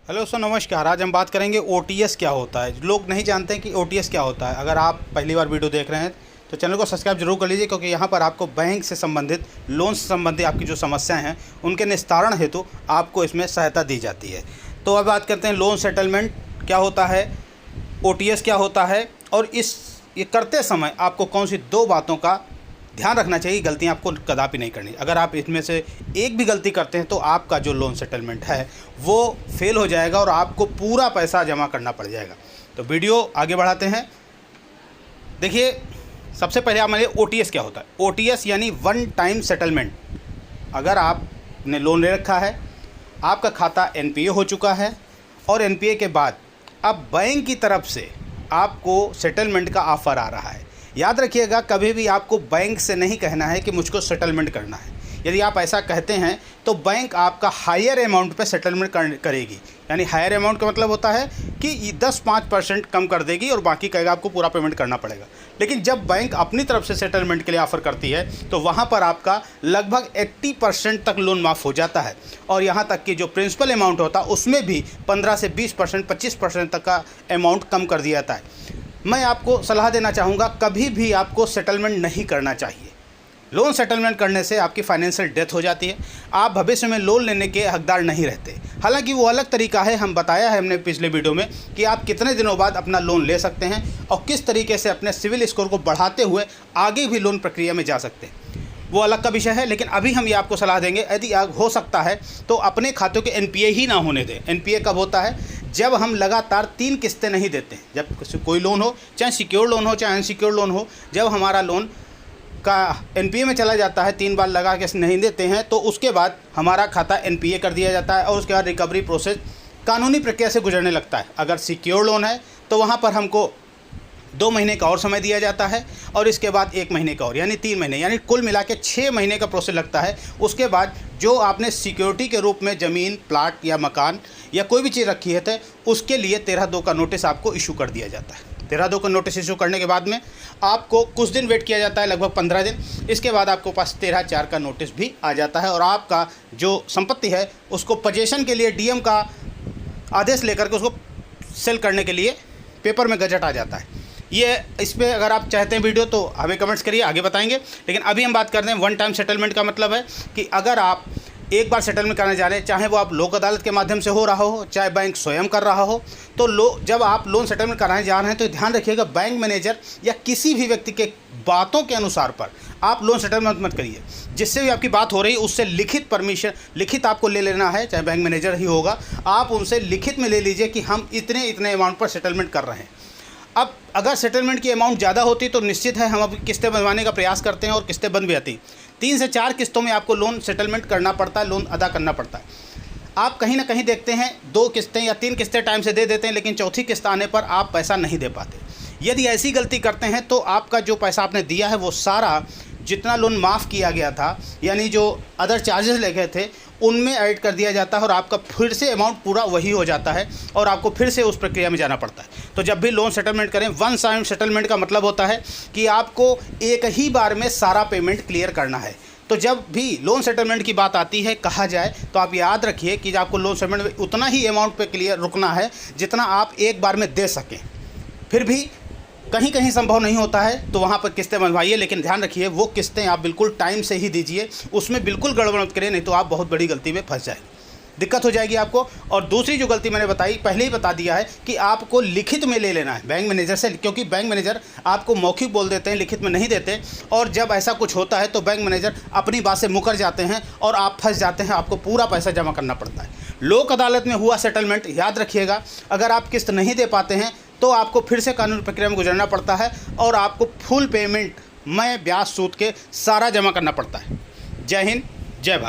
Hello sir, नमस्कार। आज हम बात करेंगे ओटीएस क्या होता है। लोग नहीं जानते हैं कि ओटीएस क्या होता है। अगर आप पहली बार वीडियो देख रहे हैं तो चैनल को सब्सक्राइब जरूर कर लीजिए, क्योंकि यहाँ पर आपको बैंक से संबंधित, लोन से संबंधित आपकी जो समस्याएं हैं उनके निस्तारण हेतु आपको इसमें सहायता दी जाती है। तो अब बात करते हैं लोन सेटलमेंट क्या होता है, ओटीएस क्या होता है, और ये करते समय आपको कौन सी दो बातों का ध्यान रखना चाहिए। गलतियां आपको कदापि नहीं करनी। अगर आप इसमें से एक भी गलती करते हैं तो आपका जो लोन सेटलमेंट है वो फेल हो जाएगा और आपको पूरा पैसा जमा करना पड़ जाएगा। तो वीडियो आगे बढ़ाते हैं। देखिए, सबसे पहले आप मानिए ओटीएस क्या होता है। ओटीएस यानी वन टाइम सेटलमेंट। अगर आपने लोन ले रखा है, आपका खाता एनपीए हो चुका है और एनपीए के बाद अब बैंक की तरफ से आपको सेटलमेंट का ऑफ़र आ रहा है। याद रखिएगा, कभी भी आपको बैंक से नहीं कहना है कि मुझको सेटलमेंट करना है। यदि आप ऐसा कहते हैं तो बैंक आपका हायर अमाउंट पे सेटलमेंट करेगी। यानी हायर अमाउंट का मतलब होता है कि 10-5% कम कर देगी और बाकी कहेगा आपको पूरा पेमेंट करना पड़ेगा। लेकिन जब बैंक अपनी तरफ से सेटलमेंट के लिए ऑफ़र करती है तो वहाँ पर आपका लगभग 80% तक लोन माफ़ हो जाता है। और यहाँ तक कि जो प्रिंसिपल अमाउंट होता है उसमें भी 15 से 20%, 25% तक का अमाउंट कम कर दिया जाता है। मैं आपको सलाह देना चाहूँगा, कभी भी आपको सेटलमेंट नहीं करना चाहिए। लोन सेटलमेंट करने से आपकी फाइनेंशियल डेथ हो जाती है। आप भविष्य में लोन लेने के हकदार नहीं रहते। हालांकि वो अलग तरीका है, हम बताया है हमने पिछले वीडियो में कि आप कितने दिनों बाद अपना लोन ले सकते हैं और किस तरीके से अपने सिविल स्कोर को बढ़ाते हुए आगे भी लोन प्रक्रिया में जा सकते हैं। वो अलग का विषय है। लेकिन अभी हम ये आपको सलाह देंगे, यदि हो सकता है तो अपने खातों के एनपीए ही ना होने दें। एनपीए कब होता है? जब हम लगातार 3 किस्तें नहीं देते हैं। जब कोई लोन हो, चाहे सिक्योर्ड लोन हो चाहे अनसिक्योर्ड लोन हो, जब हमारा लोन का एनपीए में चला जाता है, 3 बार लगा के नहीं देते हैं, तो उसके बाद हमारा खाता एनपीए कर दिया जाता है और उसके बाद रिकवरी प्रोसेस कानूनी प्रक्रिया से गुजरने लगता है। अगर सिक्योर्ड लोन है तो वहाँ पर हमको 2 महीने का और समय दिया जाता है और इसके बाद 1 महीने का और, यानी 3 महीने, यानी कुल मिला के 6 महीने का प्रोसेस लगता है। उसके बाद जो आपने सिक्योरिटी के रूप में ज़मीन, प्लाट या मकान या कोई भी चीज़ रखी है, तो उसके लिए 13(2) का नोटिस आपको इशू कर दिया जाता है। 13(2) का नोटिस इशू करने के बाद में आपको कुछ दिन वेट किया जाता है, लगभग 15 दिन। इसके बाद आपके पास 13(4) का नोटिस भी आ जाता है और आपका जो संपत्ति है उसको पोजेशन के लिए डीएम का आदेश लेकर के उसको सेल करने के लिए पेपर में गजट आ जाता है। ये इस पर अगर आप चाहते हैं वीडियो तो हमें कमेंट्स करिए, आगे बताएंगे। लेकिन अभी हम बात करते हैं वन टाइम सेटलमेंट का मतलब है कि अगर आप एक बार सेटलमेंट करने जा रहे हैं, चाहे वो आप लोक अदालत के माध्यम से हो रहा हो, चाहे बैंक स्वयं कर रहा हो, तो जब आप लोन सेटलमेंट कराने जा रहे हैं तो ध्यान रखिएगा, बैंक मैनेजर या किसी भी व्यक्ति के बातों के अनुसार पर आप लोन सेटलमेंट मत करिए। जिससे भी आपकी बात हो रही है उससे लिखित परमिशन, लिखित आपको ले लेना है, चाहे बैंक मैनेजर ही होगा, आप उनसे लिखित में ले लीजिए कि हम इतने अमाउंट पर सेटलमेंट कर रहे हैं। अब अगर सेटलमेंट की अमाउंट ज़्यादा होती तो निश्चित है हम अब किस्तें बनवाने का प्रयास करते हैं और किस्तें बन भी आती। 3 से 4 किस्तों में आपको लोन सेटलमेंट करना पड़ता है, लोन अदा करना पड़ता है। आप कहीं ना कहीं देखते हैं 2 किस्तें या 3 किस्तें टाइम से दे देते हैं, लेकिन चौथी किस्त आने पर आप पैसा नहीं दे पाते। यदि ऐसी गलती करते हैं तो आपका जो पैसा आपने दिया है वो सारा, जितना लोन माफ़ किया गया था, यानी जो अदर चार्जेस लगे थे, उनमें ऐड कर दिया जाता है और आपका फिर से अमाउंट पूरा वही हो जाता है और आपको फिर से उस प्रक्रिया में जाना पड़ता है। तो जब भी लोन सेटलमेंट करें, वन टाइम सेटलमेंट का मतलब होता है कि आपको एक ही बार में सारा पेमेंट क्लियर करना है। तो जब भी लोन सेटलमेंट की बात आती है, कहा जाए, तो आप याद रखिए कि आपको लोन सेटलमेंट में उतना ही अमाउंट पे क्लियर रुकना है जितना आप एक बार में दे सकें। फिर भी कहीं कहीं संभव नहीं होता है तो वहाँ पर किस्तें बनवाइए, लेकिन ध्यान रखिए वो किस्तें आप बिल्कुल टाइम से ही दीजिए, उसमें बिल्कुल गड़बड़ मत करिए, नहीं तो आप बहुत बड़ी गलती में फंस जाएंगे, दिक्कत हो जाएगी आपको। और दूसरी जो गलती मैंने बताई, पहले ही बता दिया है कि आपको लिखित में ले लेना है बैंक मैनेजर से, क्योंकि बैंक मैनेजर आपको मौखिक बोल देते हैं, लिखित में नहीं देते। और जब ऐसा कुछ होता है तो बैंक मैनेजर अपनी बात से मुकर जाते हैं और आप फंस जाते हैं, आपको पूरा पैसा जमा करना पड़ता है। लोक अदालत में हुआ सेटलमेंट, याद रखिएगा, अगर आप किस्त नहीं दे पाते हैं तो आपको फिर से कानूनी प्रक्रिया में गुजरना पड़ता है और आपको फुल पेमेंट में ब्याज सूद के सारा जमा करना पड़ता है। जय हिंद, जय भारत।